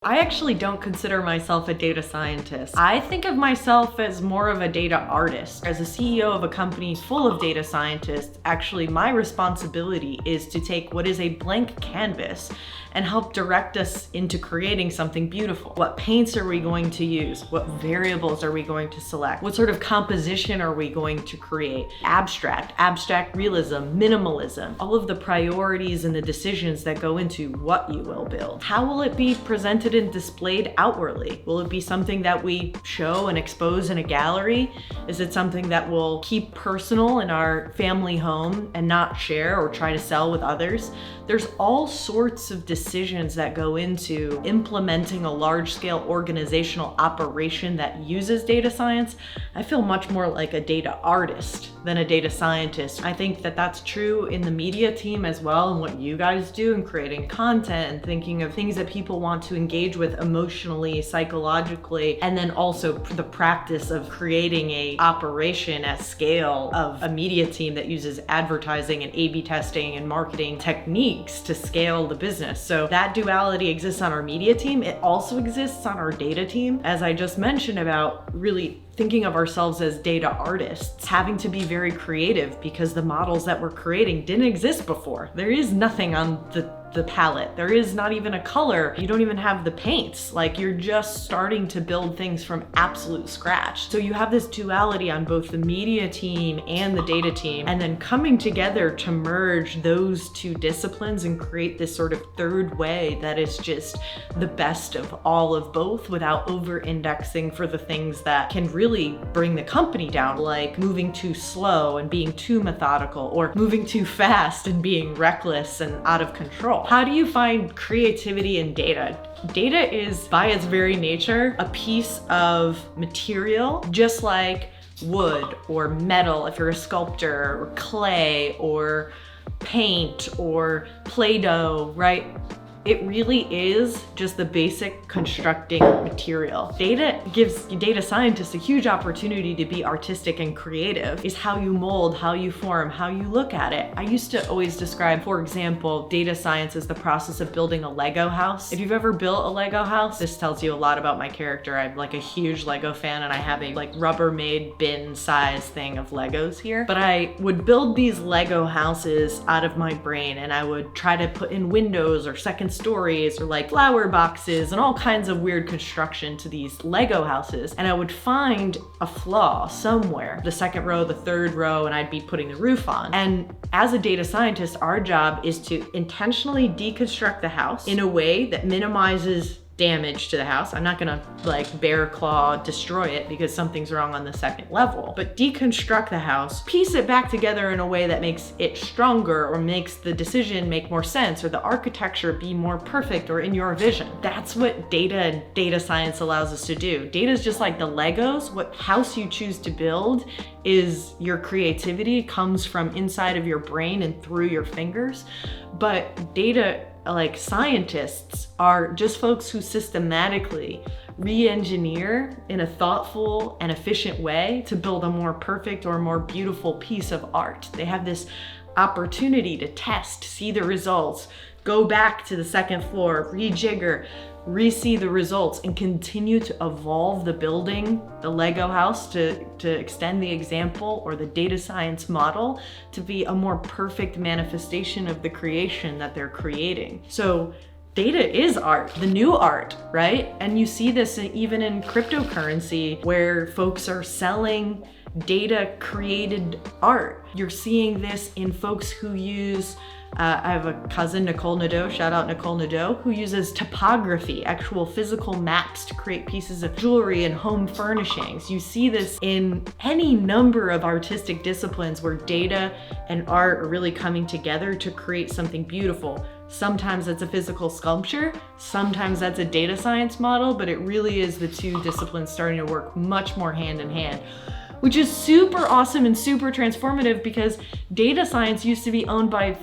I actually don't consider myself a data scientist. I think of myself as more of a data artist. As a CEO of a company full of data scientists, actually my responsibility is to take what is a blank canvas and help direct us into creating something beautiful. What paints are we going to use? What variables are we going to select? What sort of composition are we going to create? Abstract realism, minimalism, all of the priorities and the decisions that go into what you will build. How will it be presented and displayed outwardly? Will it be something that we show and expose in a gallery? Is it something that we'll keep personal in our family home and not share or try to sell with others? There's all sorts of decisions that go into implementing a large-scale organizational operation that uses data science. I feel much more like a data artist than a data scientist. I think that that's true in the media team as well, and what you guys do in creating content and thinking of things that people want to engage with emotionally, psychologically, and then also the practice of creating a operation at scale of a media team that uses advertising and A/B testing and marketing techniques to scale the business. So that duality exists on our media team. It also exists on our data team. As I just mentioned about really thinking of ourselves as data artists, having to be very creative because the models that we're creating didn't exist before. There is nothing on the palette. There is not even a color. You don't even have the paints. Like, you're just starting to build things from absolute scratch. So you have this duality on both the media team and the data team, and then coming together to merge those two disciplines and create this sort of third way that is just the best of all of both without over-indexing for the things that can really bring the company down, like moving too slow and being too methodical, or moving too fast and being reckless and out of control. How do you find creativity in data? Data is, by its very nature, a piece of material, just like wood or metal if you're a sculptor, or clay or paint or Play-Doh, right? It really is just the basic constructing material. Data gives data scientists a huge opportunity to be artistic and creative. Is how you mold, how you form, how you look at it. I used to always describe, for example, data science as the process of building a Lego house. If you've ever built a Lego house, this tells you a lot about my character. I'm like a huge Lego fan, and I have a like Rubbermaid bin size thing of Legos here. But I would build these Lego houses out of my brain, and I would try to put in windows or second stories or like flower boxes and all kinds of weird construction to these Lego houses. And I would find a flaw somewhere, the second row, the third row, and I'd be putting the roof on. And as a data scientist, our job is to intentionally deconstruct the house in a way that minimizes damage to the house. I'm not gonna like bear claw destroy it because something's wrong on the second level, but deconstruct the house, piece it back together in a way that makes it stronger or makes the decision make more sense or the architecture be more perfect or in your vision. That's what data and data science allows us to do. Data is just like the Legos. What house you choose to build is your creativity comes from inside of your brain and through your fingers. But data, like scientists, are just folks who systematically re-engineer in a thoughtful and efficient way to build a more perfect or more beautiful piece of art. They have this opportunity to test, see the results, go back to the second floor, rejigger, re-see the results, and continue to evolve the building, the Lego house, to extend the example or the data science model to be a more perfect manifestation of the creation that they're creating. So data is art, the new art, right? And you see this even in cryptocurrency where folks are selling data created art. You're seeing this in folks who use I have a cousin, Nicole Nadeau, shout out Nicole Nadeau, who uses topography, actual physical maps to create pieces of jewelry and home furnishings. You see this in any number of artistic disciplines where data and art are really coming together to create something beautiful. Sometimes that's a physical sculpture, sometimes that's a data science model, but it really is the two disciplines starting to work much more hand in hand, which is super awesome and super transformative because data science used to be owned by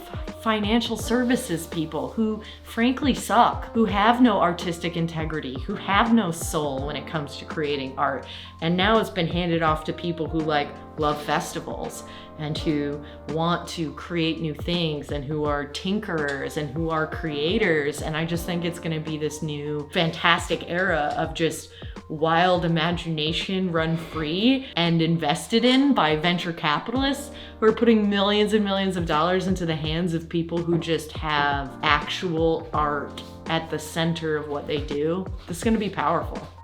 financial services people who frankly suck, who have no artistic integrity, who have no soul when it comes to creating art. And now it's been handed off to people who like love festivals and who want to create new things and who are tinkerers and who are creators. And I just think it's gonna be this new fantastic era of just wild imagination run free and invested in by venture capitalists who are putting millions and millions of dollars into the hands of people who just have actual art at the center of what they do. This is gonna be powerful.